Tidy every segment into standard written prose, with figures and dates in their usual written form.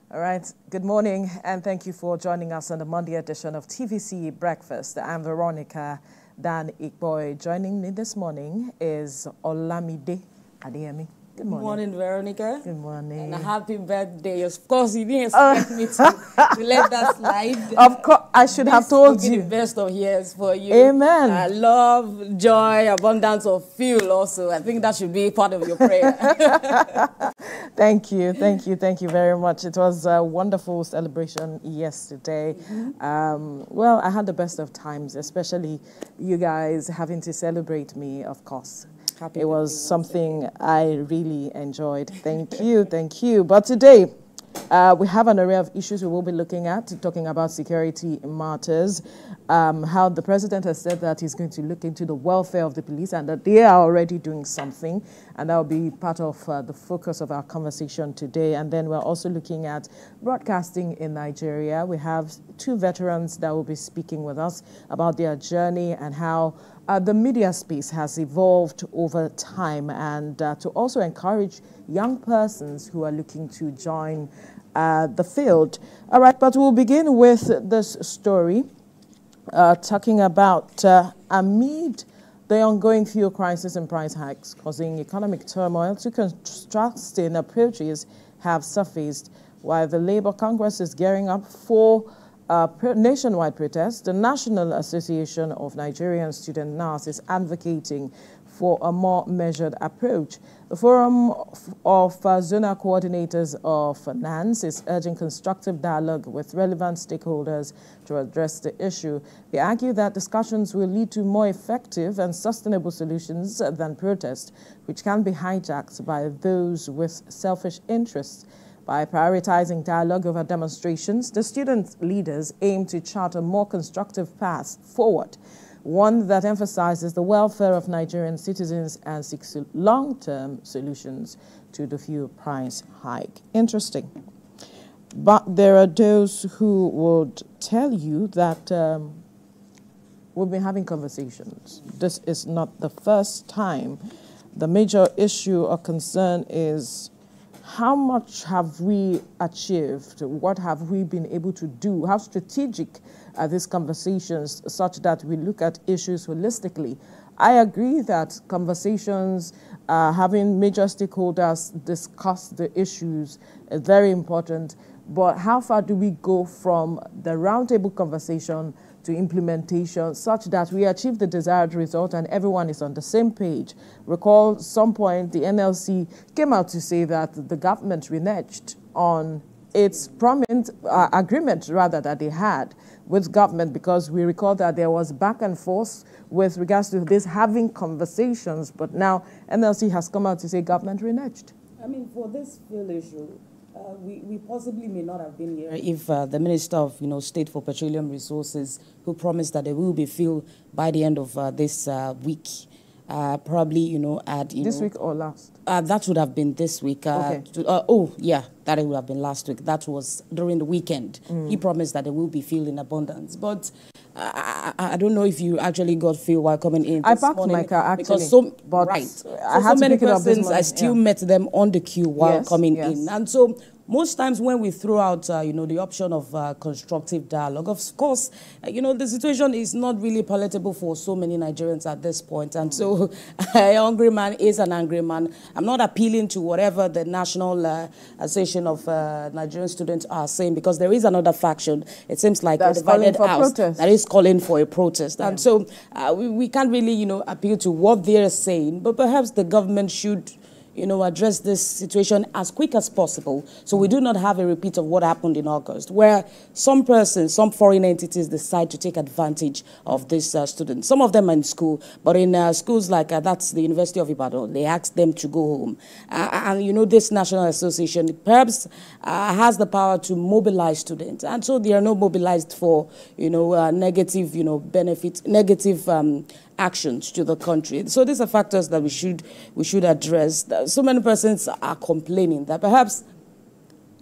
All right, good morning, and thank you for joining us on the Monday edition of TVC Breakfast. I'm Veronica Dan Ikboy. Joining me this morning is Olamide Adeyemi. Good morning. Good morning, Veronica. Good morning. And a happy birthday. Of course, you didn't expect me to let that slide. Of course, I should have told you. The best of years for you. Amen. Love, joy, abundance of fuel also. I think that should be part of your prayer. Thank you very much. It was a wonderful celebration yesterday. Well, I had the best of times, especially you guys having to celebrate me, of course. It was something I really enjoyed. Thank you. But today, we have an array of issues we will be looking at, talking about security matters, how the president has said that he's going to look into the welfare of the police and that they are already doing something. And that will be part of the focus of our conversation today. And then we're also looking at broadcasting in Nigeria. We have two veterans that will be speaking with us about their journey and how the media space has evolved over time, and to also encourage young persons who are looking to join the field. All right, but we'll begin with this story, talking about amid the ongoing fuel crisis and price hikes causing economic turmoil, two contrasting approaches have surfaced. While the Labour Congress is gearing up for nationwide protest, the National Association of Nigerian Student NANS is advocating for a more measured approach. The Forum of Zonal Coordinators of NANS is urging constructive dialogue with relevant stakeholders to address the issue. They argue that discussions will lead to more effective and sustainable solutions than protest, which can be hijacked by those with selfish interests. By prioritizing dialogue over demonstrations, the student leaders aim to chart a more constructive path forward, one that emphasizes the welfare of Nigerian citizens and seeks long-term solutions to the fuel price hike. Interesting. But there are those who would tell you that we've been having conversations. This is not the first time. The major issue or concern is how much have we achieved? What have we been able to do? How strategic are these conversations such that we look at issues holistically? I agree that conversations, having major stakeholders discuss the issues is very important. But how far do we go from the roundtable conversation to implementation such that we achieve the desired result and everyone is on the same page? Recall some point the NLC came out to say that the government reneged on its agreement rather that they had with government, because we recall that there was back and forth with regards to this having conversations, but now NLC has come out to say government reneged. I mean, for this fuel issue, we possibly may not have been here if the Minister of State for Petroleum Resources, who promised that there will be fuel by the end of this week, probably this week or last? That would have been this week. Okay. That would have been last week. That was during the weekend. He promised that there will be fuel in abundance, but I don't know if you actually got fuel while coming in. I parked my car actually, because so many persons, I still met them on the queue while coming in, and so most times when we throw out, the option of constructive dialogue, of course, the situation is not really palatable for so many Nigerians at this point. And so a hungry man is an angry man. I'm not appealing to whatever the National Association of Nigerian Students are saying, because there is another faction, it seems like a divided house, that is calling for a protest. Yeah. And so we can't really, appeal to what they're saying, but perhaps the government should address this situation as quick as possible, so we do not have a repeat of what happened in August, where some persons, some foreign entities decide to take advantage of these students. Some of them are in school, but in schools like that's the University of Ibadan, they ask them to go home. And this National Association perhaps has the power to mobilize students, and so they are not mobilized for negative benefits, negative actions to the country. So these are factors that we should address. So many persons are complaining that perhaps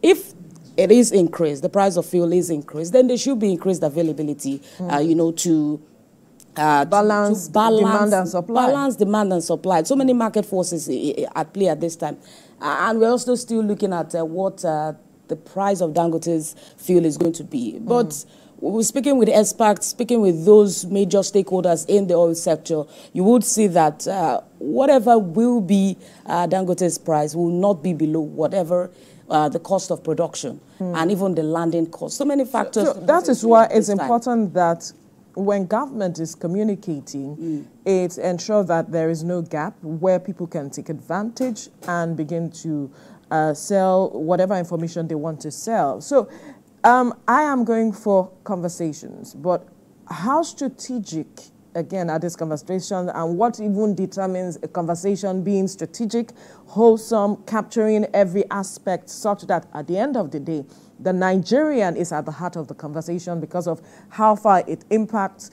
if it is increased, the price of fuel is increased, then there should be increased availability, to balance demand and supply. Balance demand and supply. So many market forces at play at this time. And we're also still looking at what the price of Dangote's fuel is going to be. But we're speaking with experts, speaking with those major stakeholders in the oil sector, you would see that whatever will be Dangote's price will not be below whatever the cost of production and even the landing cost. So many factors. So that is why it's important that when government is communicating, it ensures that there is no gap where people can take advantage and begin to sell whatever information they want to sell. So I am going for conversations, but how strategic, again, are these conversations, and what even determines a conversation being strategic, wholesome, capturing every aspect such that at the end of the day, the Nigerian is at the heart of the conversation because of how far it impacts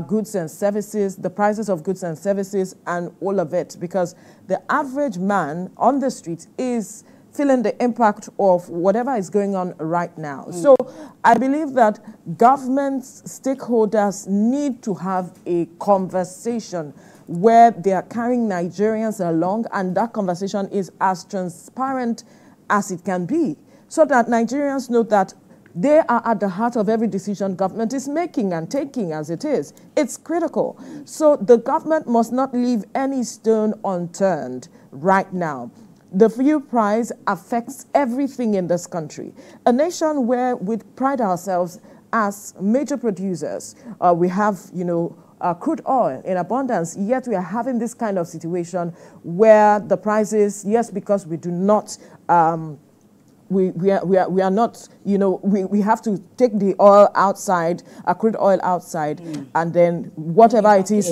goods and services, the prices of goods and services, and all of it, because the average man on the street is feeling the impact of whatever is going on right now. So I believe that governments, stakeholders need to have a conversation where they are carrying Nigerians along, and that conversation is as transparent as it can be, so that Nigerians know that they are at the heart of every decision government is making and taking as it is. It's critical. So the government must not leave any stone unturned right now. The fuel price affects everything in this country. A nation where we pride ourselves as major producers, we have, crude oil in abundance, yet we are having this kind of situation where the prices, yes, because we do not, we are not, we have to take the oil outside, crude oil outside, and then whatever it is,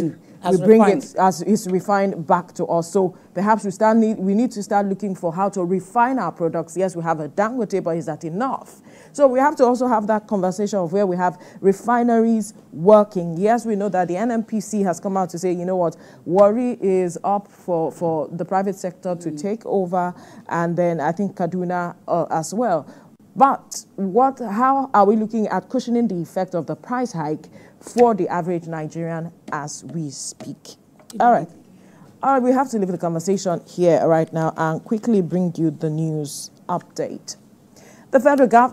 we bring it as is refined back to us. So perhaps we need to start looking for how to refine our products. Yes, we have a Dangote, but is that enough? So we have to also have that conversation of where we have refineries working. Yes, we know that the NNPC has come out to say, you know what, worry is up for the private sector to take over, and then I think Kaduna as well. But how are we looking at cushioning the effect of the price hike for the average Nigerian as we speak? All right, we have to leave the conversation here right now and quickly bring you the news update. The federal government